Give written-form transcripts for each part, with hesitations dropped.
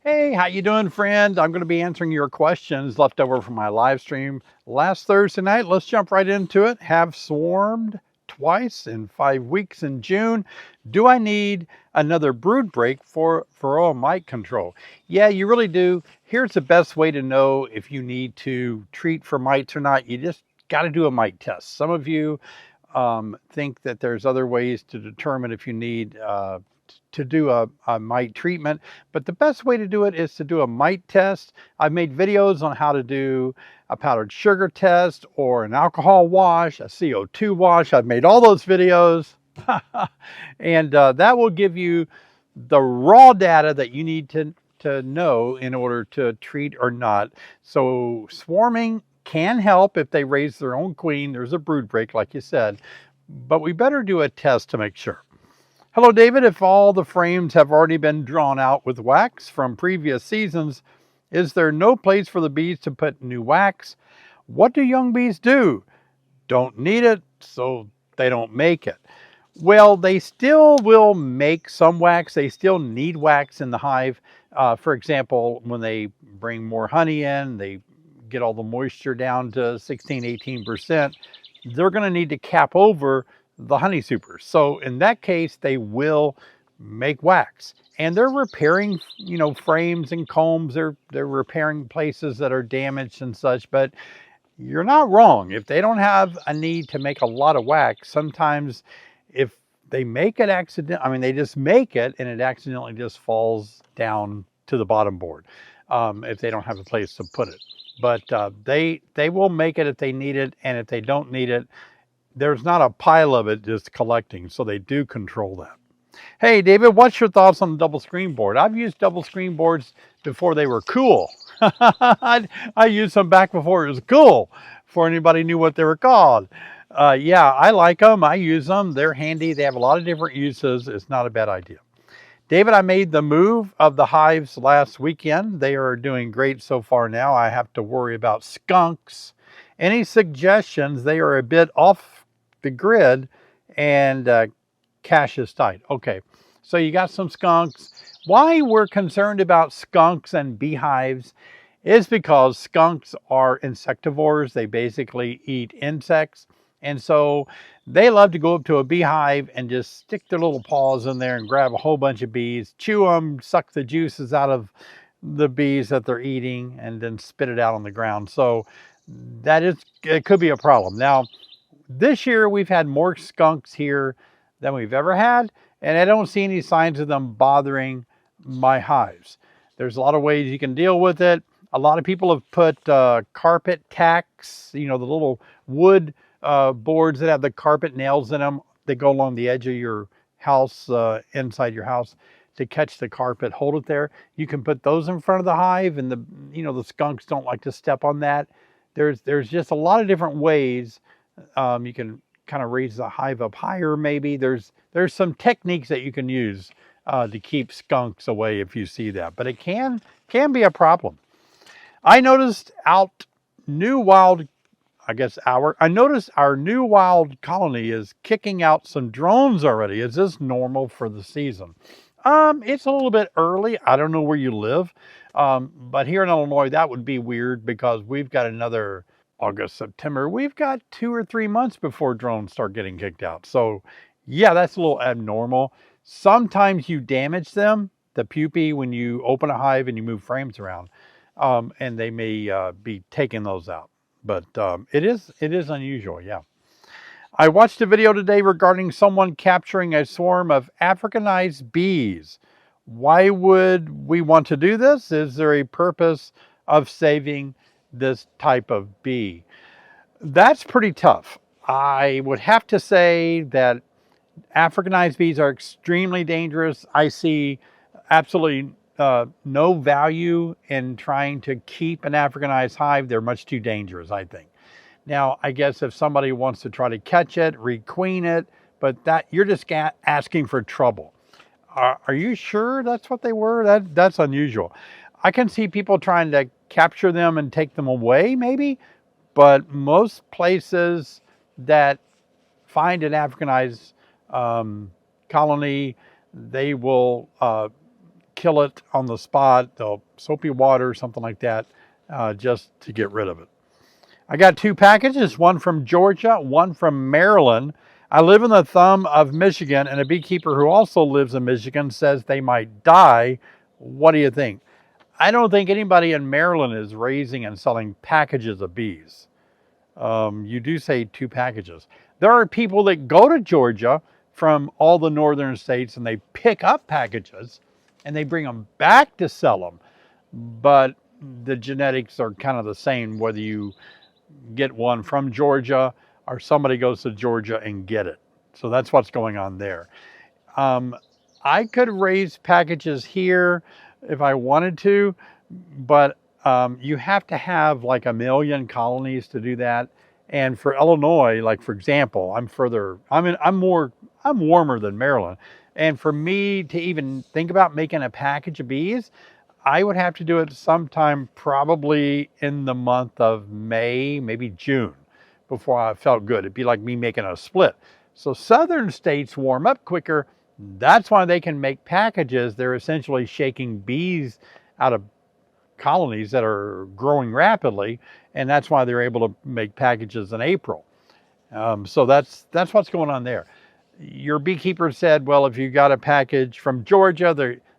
Hey, how you doing, friend? I'm going to be answering your questions left over from my live stream last Thursday night. Let's jump right into it. Have swarmed twice in 5 weeks in June. Do I need another brood break for Mite Control? Yeah, you really do. Here's the best way to know if you need to treat for mites or not. You just got to do a mite test. Some of you think that there's other ways to determine if you need to do a mite treatment, but the best way to do it is to do a mite test. I've made videos on how to do a powdered sugar test or an alcohol wash, a CO2 wash. I've made all those videos and that will give you the raw data that you need to know in order to treat or not. So swarming can help if they raise their own queen. There's a brood break, like you said, but we better do a test to make sure. Hello, David. If all the frames have already been drawn out with wax from previous seasons, is there no place for the bees to put new wax? What do young bees do? Don't need it, so they don't make it. Well, they still will make some wax. They still need wax in the hive. For example, when they bring more honey in, they get all the moisture down to 16, 18%. They're going to need to cap over the honey supers. So in that case, they will make wax. And they're repairing, frames and combs. They're repairing places that are damaged and such. But you're not wrong. If they don't have a need to make a lot of wax, sometimes if they make it they just make it and it accidentally just falls down to the bottom board if they don't have a place to put it. But they will make it if they need it, and if they don't need it, there's not a pile of it just collecting, so they do control that. Hey, David, what's your thoughts on the double screen board? I've used double screen boards before they were cool. I used them back before it was cool, before anybody knew what they were called. Yeah, I like them. I use them. They're handy. They have a lot of different uses. It's not a bad idea. David, I made the move of the hives last weekend. They are doing great so far now. I have to worry about skunks. Any suggestions? They are a bit off the grid and cash is tight. Okay, so you got some skunks. Why we're concerned about skunks and beehives is because skunks are insectivores. They basically eat insects. And so they love to go up to a beehive and just stick their little paws in there and grab a whole bunch of bees, chew them, suck the juices out of the bees that they're eating, and then spit it out on the ground. So it could be a problem. Now, this year we've had more skunks here than we've ever had, and I don't see any signs of them bothering my hives. There's a lot of ways you can deal with it. A lot of people have put carpet tacks, the little wood boards that have the carpet nails in them. They go along the edge of your house, inside your house, to catch the carpet, hold it there. You can put those in front of the hive, and the skunks don't like to step on that. There's just a lot of different ways you can kind of raise the hive up higher. Maybe there's some techniques that you can use to keep skunks away if you see that, but it can be a problem. I noticed our new wild colony is kicking out some drones already. Is this normal for the season? It's a little bit early. I don't know where you live, but here in Illinois, that would be weird because we've got another August, September. We've got 2 or 3 months before drones start getting kicked out. So yeah, that's a little abnormal. Sometimes you damage them, the pupae, when you open a hive and you move frames around, and they may be taking those out. But it is unusual, yeah. I watched a video today regarding someone capturing a swarm of Africanized bees. Why would we want to do this? Is there a purpose of saving this type of bee? That's pretty tough. I would have to say that Africanized bees are extremely dangerous. I see absolutely no value in trying to keep an Africanized hive. They're much too dangerous, I think. Now, I guess if somebody wants to try to catch it, requeen it, but that you're just asking for trouble. Are you sure that's what they were? That's unusual. I can see people trying to capture them and take them away, maybe, but most places that find an Africanized colony, they will kill it on the spot. They'll soapy water, something like that, just to get rid of it. I got 2 packages, one from Georgia, one from Maryland. I live in the thumb of Michigan, and a beekeeper who also lives in Michigan says they might die. What do you think? I don't think anybody in Maryland is raising and selling packages of bees. You do say 2 packages. There are people that go to Georgia from all the northern states and they pick up packages and they bring them back to sell them. But the genetics are kind of the same whether you get one from Georgia or somebody goes to Georgia and get it. So that's what's going on there. I could raise packages here if I wanted to, but you have to have like 1 million colonies to do that. And for Illinois, like for example, I'm warmer than Maryland. And for me to even think about making a package of bees, I would have to do it sometime probably in the month of May, maybe June, before I felt good. It'd be like me making a split. So southern states warm up quicker. That's why they can make packages. They're essentially shaking bees out of colonies that are growing rapidly, and that's why they're able to make packages in April. So that's what's going on there. Your beekeeper said, well, if you got a package from Georgia,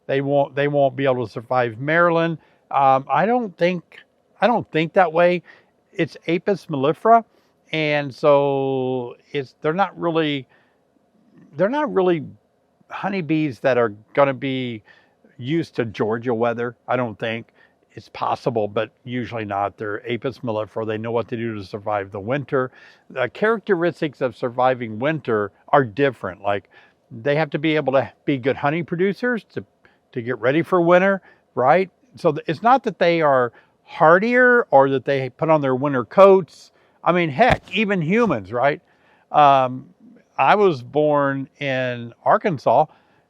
they won't be able to survive Maryland. I don't think that way. It's Apis mellifera, and so they're not really honeybees that are going to be used to Georgia weather. I don't think. It's possible, but usually not. They're Apis mellifera. They know what to do to survive the winter. The characteristics of surviving winter are different. Like they have to be able to be good honey producers to get ready for winter, right? So it's not that they are hardier or that they put on their winter coats. I mean, heck, even humans, right? I was born in Arkansas,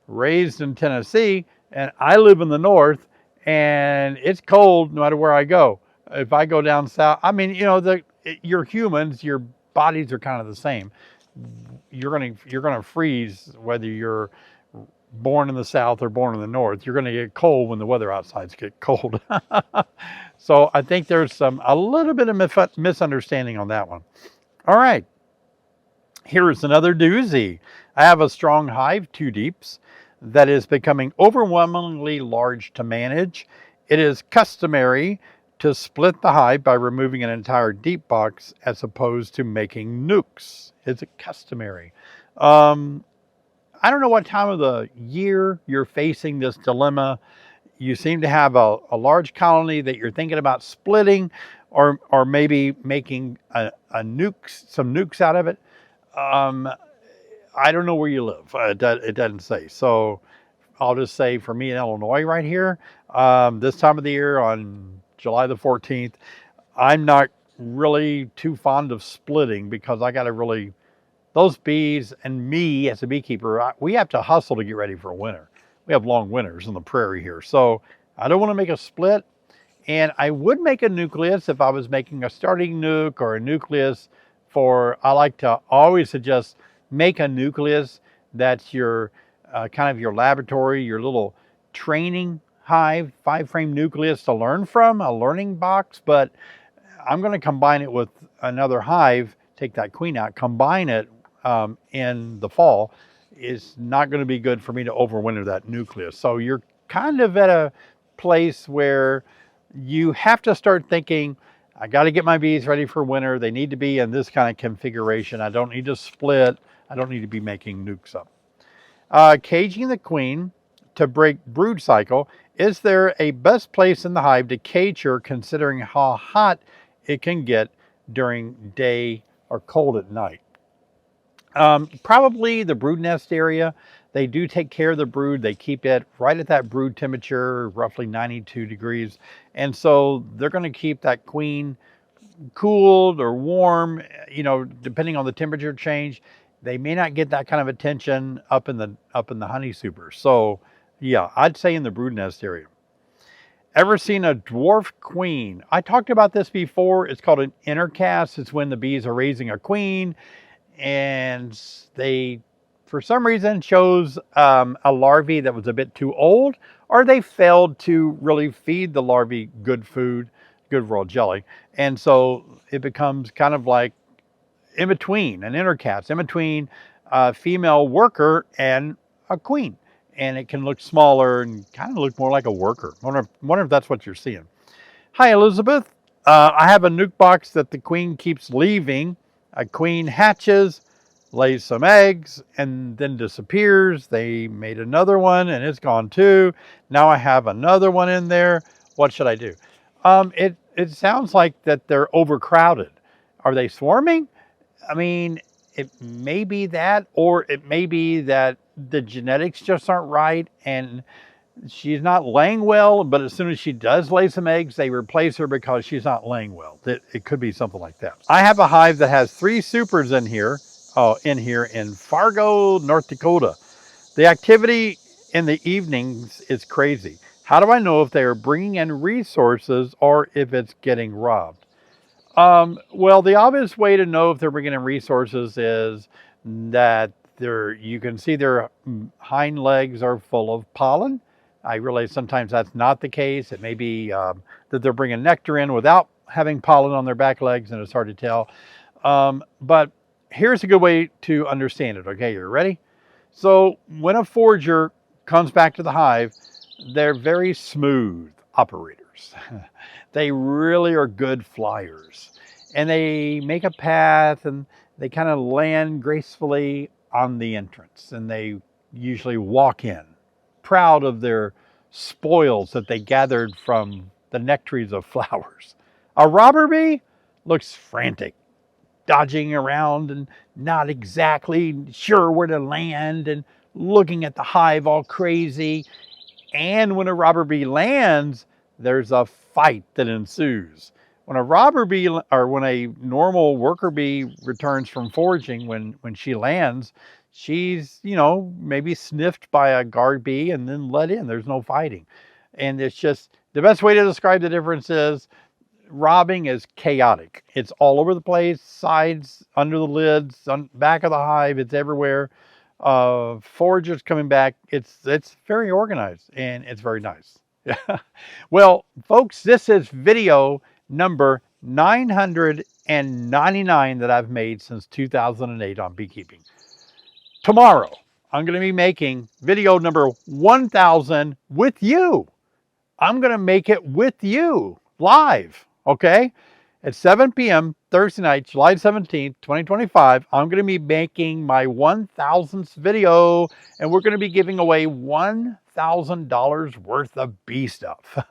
raised in Tennessee, and I live in the north. And it's cold no matter where I go. If I go down south, I mean, you're humans, your bodies are kind of the same. You're gonna freeze whether you're born in the south or born in the north. You're gonna get cold when the weather outside's get cold. So I think there's a little bit of misunderstanding on that one. All right, here's another doozy. I have a strong hive, 2 deeps, that is becoming overwhelmingly large to manage. It is customary to split the hive by removing an entire deep box as opposed to making nukes. Is it customary? I don't know what time of the year you're facing this dilemma. You seem to have a large colony that you're thinking about splitting or maybe making some nukes out of it. I don't know where you live. It doesn't say. So I'll just say for me in Illinois right here, this time of the year on July the 14th, I'm not really too fond of splitting because I got to those bees and me as a beekeeper, we have to hustle to get ready for winter. We have long winters in the prairie here. So I don't want to make a split. And I would make a nucleus if I was making a starting nuke or a nucleus I like to always suggest make a nucleus that's your kind of your laboratory, your little training hive, 5-frame nucleus to learn from, a learning box. But I'm going to combine it with another hive, take that queen out, combine it in the fall. It's not going to be good for me to overwinter that nucleus. So you're kind of at a place where you have to start thinking, I got to get my bees ready for winter. They need to be in this kind of configuration. I don't need to split. I don't need to be making nukes up. Caging the queen to break brood cycle. Is there a best place in the hive to cage her considering how hot it can get during day or cold at night? Probably the brood nest area. They do take care of the brood. They keep it right at that brood temperature, roughly 92 degrees. And so they're going to keep that queen cooled or warm, depending on the temperature change. They may not get that kind of attention up in the honey super. So yeah, I'd say in the brood nest area. Ever seen a dwarf queen? I talked about this before. It's called an intercast. It's when the bees are raising a queen and they, for some reason, chose a larvae that was a bit too old, or they failed to really feed the larvae good food, good raw jelly. And so it becomes kind of like in between, an intercast, in between a female worker and a queen. And it can look smaller and kind of look more like a worker. Wonder if that's what you're seeing. Hi, Elizabeth. I have a nuke box that the queen keeps leaving. A queen hatches, lays some eggs, and then disappears. They made another one, and it's gone too. Now I have another one in there. What should I do? It sounds like that they're overcrowded. Are they swarming? I mean, it may be that, or it may be that the genetics just aren't right, and she's not laying well, but as soon as she does lay some eggs, they replace her because she's not laying well. It could be something like that. I have a hive that has 3 supers in here in Fargo, North Dakota. The activity in the evenings is crazy. How do I know if they are bringing in resources or if it's getting robbed? Well, the obvious way to know if they're bringing in resources is that you can see their hind legs are full of pollen. I realize sometimes that's not the case. It may be that they're bringing nectar in without having pollen on their back legs, and it's hard to tell. But here's a good way to understand it. Okay, you ready? So when a forager comes back to the hive, they're very smooth operators. They really are good flyers. And they make a path and they kind of land gracefully on the entrance. And they usually walk in, proud of their spoils that they gathered from the nectaries of flowers. A robber bee looks frantic, dodging around and not exactly sure where to land and looking at the hive all crazy. And when a robber bee lands, there's a fight that ensues. When a robber bee, or when a normal worker bee returns from foraging, when she lands, she's, maybe sniffed by a guard bee and then let in. There's no fighting. And it's just, the best way to describe the difference is robbing is chaotic. It's all over the place, sides, under the lids, on back of the hive, it's everywhere. Foragers coming back, it's very organized and it's very nice. Well, folks, this is video number 999 that I've made since 2008 on beekeeping. Tomorrow, I'm going to be making video number 1000 with you. I'm going to make it with you live, okay? At 7 p.m. Thursday night, July 17th, 2025, I'm going to be making my 1000th video, and we're going to be giving away $1,000 worth of bee stuff.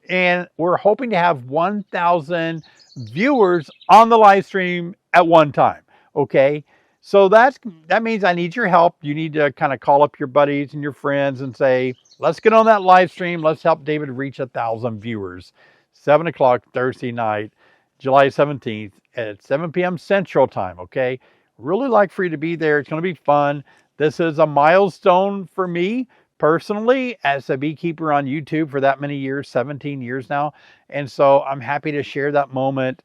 And we're hoping to have 1,000 viewers on the live stream at one time, okay? So that means I need your help. You need to kind of call up your buddies and your friends and say, let's get on that live stream. Let's help David reach 1,000 viewers. 7 o'clock Thursday night, July 17th at 7 p.m. Central Time, okay? Really like for you to be there. It's going to be fun. This is a milestone for me personally as a beekeeper on YouTube for that many years, 17 years now. And so I'm happy to share that moment,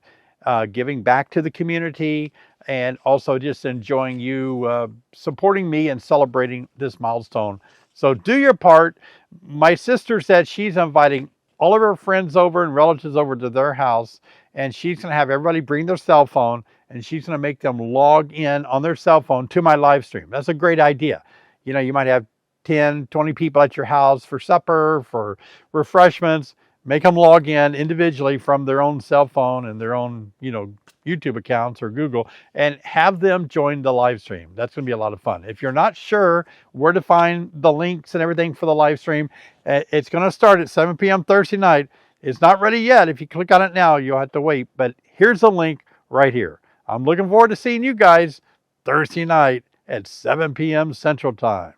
giving back to the community and also just enjoying you supporting me and celebrating this milestone. So do your part. My sister said she's inviting all of her friends over and relatives over to their house, and she's going to have everybody bring their cell phone, and she's going to make them log in on their cell phone to my live stream. That's a great idea. You might have 10, 20 people at your house for supper, for refreshments. Make them log in individually from their own cell phone and their own, YouTube accounts or Google, and have them join the live stream. That's going to be a lot of fun. If you're not sure where to find the links and everything for the live stream, it's going to start at 7 p.m. Thursday night. It's not ready yet. If you click on it now, you'll have to wait. But here's the link right here. I'm looking forward to seeing you guys Thursday night at 7 p.m. Central Time.